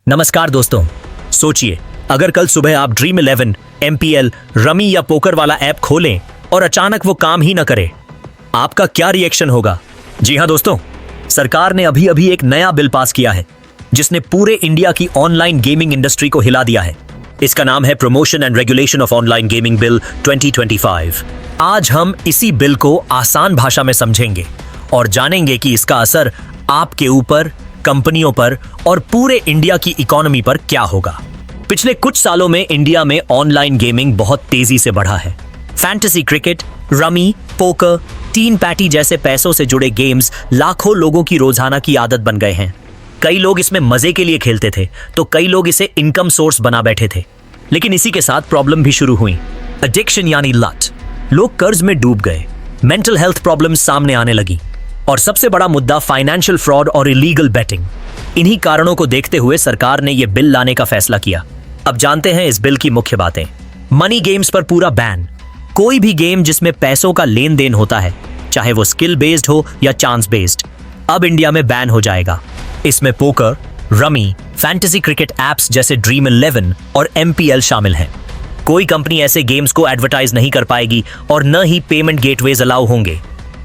नमस्कार दोस्तों। सोचिए, अगर कल सुबह आप ड्रीम 11, MPL, रमी या पोकर वाला ऐप खोलें और अचानक वो काम ही न करे, आपका क्या रिएक्शन होगा? जी हाँ दोस्तों, सरकार ने अभी अभी एक नया बिल पास किया है जिसने पूरे इंडिया की ऑनलाइन गेमिंग इंडस्ट्री को हिला दिया है। इसका नाम है promotion and regulation of online gaming bill 2025। आज हम इसी बिल को आसान भाषा में समझेंगे और जानेंगे कि इसका असर आपके ऊपर, कंपनियों पर और पूरे इंडिया की इकोनॉमी पर क्या होगा। पिछले कुछ सालों में इंडिया में ऑनलाइन गेमिंग बहुत तेजी से बढ़ा है। Fantasy cricket, rummy, poker, teen patti जैसे पैसों से जुड़े गेम्स लाखों लोगों की रोजाना की आदत बन गए हैं। कई लोग इसमें मजे के लिए खेलते थे तो कई लोग इसे इनकम सोर्स बना बैठे थे। लेकिन इसी के साथ प्रॉब्लम भी शुरू हुई। एडिक्शन यानी लत, लोग कर्ज में डूब गए, मेंटल हेल्थ प्रॉब्लम्स सामने आने लगी और सबसे बड़ा मुद्दा फाइनेंशियल फ्रॉड और इलीगल बेटिंग। इन्हीं कारणों को देखते हुए सरकार ने यह बिल लाने का फैसला किया। अब जानते हैं इस बिल की मुख्य बातें। मनी गेम्स पर पूरा बैन। कोई भी गेम जिसमें पैसों का लेन देन होता है, चाहे वो स्किल बेस्ड हो या चांस बेस्ड, अब इंडिया में बैन हो जाएगा। इसमें poker, rummy, fantasy cricket apps जैसे ड्रीम 11 और MPL शामिल हैं। कोई कंपनी ऐसे गेम्स को एडवर्टाइज नहीं कर पाएगी और न ही पेमेंट गेटवेज अलाउ होंगे।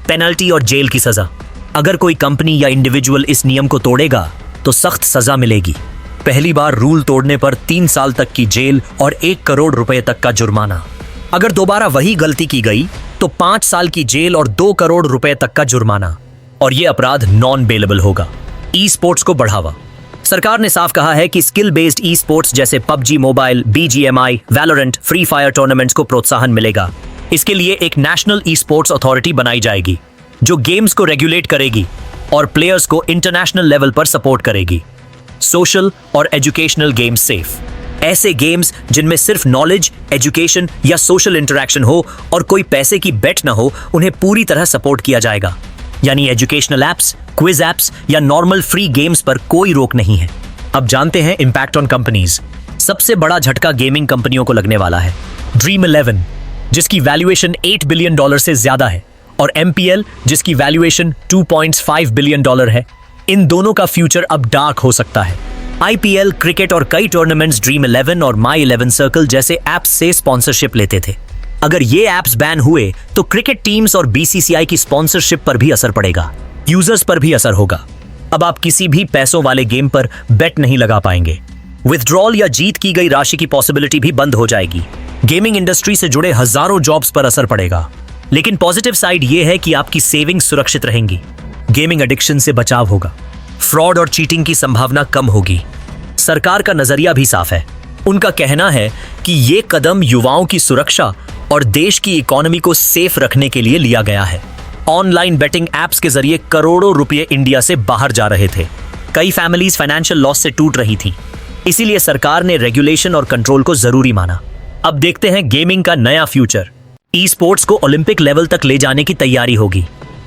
पेनल्टी और जेल की सजा। अगर कोई कंपनी या इंडिविजुअल इस नियम को तोड़ेगा तो सख्त सजा मिलेगी। पहली बार रूल तोड़ने पर 3 साल तक की जेल और 1 करोड़ रुपए तक का जुर्माना। अगर दोबारा वही गलती की गई तो 5 साल की जेल और 2 करोड़ रुपए तक का जुर्माना। और यह अपराध नॉन बेलेबल होगा। ई स्पोर्ट्स को बढ़ावा। सरकार ने साफ कहा है कि स्किल बेस्ड ई स्पोर्ट्स जैसे PUBG mobile, BGMI, Valorant, free fire tournaments को प्रोत्साहन मिलेगा। इसके लिए एक नेशनल ई स्पोर्ट्स अथॉरिटी बनाई जाएगी जो गेम्स को रेगुलेट करेगी और प्लेयर्स को इंटरनेशनल लेवल पर सपोर्ट करेगी। सोशल और एजुकेशनल गेम्स सेफ। ऐसे गेम्स जिनमें सिर्फ नॉलेज, एजुकेशन या सोशल इंटरेक्शन हो और कोई पैसे की बेट ना हो, उन्हें पूरी तरह सपोर्ट किया जाएगा। यानी एजुकेशनल एप्स, क्विज एप्स या नॉर्मल फ्री गेम्स पर कोई रोक नहीं है। अब जानते हैं इम्पैक्ट ऑन कंपनीज। सबसे बड़ा झटका गेमिंग कंपनियों को लगने वाला है। ड्रीम 11 जिसकी वैल्यूएशन $8 बिलियन से ज्यादा है और MPL जिसकी वैल्यूएशन $2.5 बिलियन है। इन दोनों का फ्यूचर अब डार्क हो सकता है। IPL, क्रिकेट और कई टूर्नामेंट्स ड्रीम 11 और My 11 सर्कल जैसे एप्स से स्पॉन्सरशिप लेते थे। अगर ये एप्स बैन हुए तो क्रिकेट टीम्स और BCCI की स्पॉन्सरशिप पर भी असर पड़ेगा। यूजर्स पर भी असर होगा। अब आप किसी भी पैसों वाले गेम पर बेट नहीं लगा पाएंगे। विथड्रॉल या जीत की गई राशि की पॉसिबिलिटी भी बंद हो जाएगी। गेमिंग इंडस्ट्री से जुड़े हजारों जॉब्स पर असर पड़ेगा। लेकिन पॉजिटिव साइड ये है कि आपकी सेविंग्स सुरक्षित रहेंगी। गेमिंग एडिक्शन से बचाव होगा। फ्रॉड और चीटिंग की संभावना कम होगी। सरकार का नजरिया भी साफ है। उनका कहना है कि ये कदम युवाओं की सुरक्षा और देश की इकोनॉमी को सेफ रखने के लिए लिया गया है। ऑनलाइन बेटिंग एप्स के जरिए करोड़ों रुपए इंडिया से बाहर जा रहे थे। कई फैमिलीज फाइनेंशियल लॉस से टूट रही थी। इसीलिए सरकार ने रेगुलेशन और कंट्रोल को जरूरी माना। अब देखते हैं गेमिंग का नया फ्यूचर। ई स्पोर्ट्स को ओलंपिक लेवल तक ले जाने की तैयारी होगी।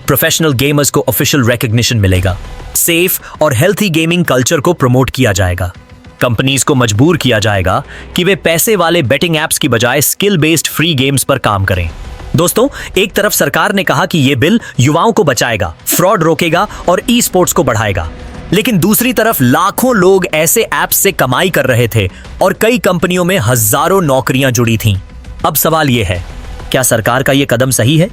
प्रोफेशनल गेमर्स को ऑफिशियल रिकॉग्निशन मिलेगा। सेफ और हेल्थी गेमिंग कल्चर को प्रमोट किया जाएगा। कंपनीज को मजबूर किया जाएगा कि वे पैसे वाले बेटिंग एप्स की बजाय स्किल बेस्ड फ्री गेम्स पर काम करें। दोस्तों, एक तरफ सरकार ने कहा कि यह बिल युवाओं को बचाएगा, फ्रॉड रोकेगा और ई स्पोर्ट्स को बढ़ाएगा। लेकिन दूसरी तरफ लाखों लोग ऐसे ऐप्स से कमाई कर रहे थे और कई कंपनियों में हजारों नौकरियां जुड़ी थीं। अब सवाल यह है, क्या सरकार का यह कदम सही है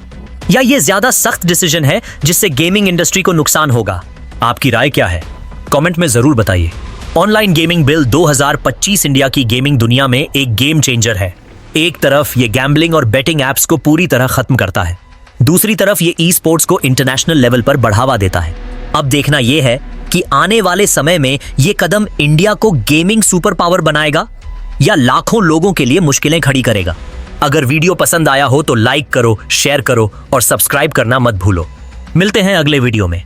या यह ज्यादा सख्त डिसीजन है जिससे गेमिंग इंडस्ट्री को नुकसान होगा? आपकी राय क्या है? कमेंट में जरूर बताइए। ऑनलाइन गेमिंग बिल 2025 इंडिया की गेमिंग दुनिया में एक गेम चेंजर है। एक तरफ ये गैम्बलिंग और बेटिंग एप्स को पूरी तरह खत्म करता है, दूसरी तरफ ये ई स्पोर्ट्स को इंटरनेशनल लेवल पर बढ़ावा देता है। अब देखना यह है कि आने वाले समय में ये कदम इंडिया को गेमिंग सुपर पावर बनाएगा या लाखों लोगों के लिए मुश्किलें खड़ी करेगा। अगर वीडियो पसंद आया हो तो लाइक करो, शेयर करो और सब्सक्राइब करना मत भूलो। मिलते हैं अगले वीडियो में।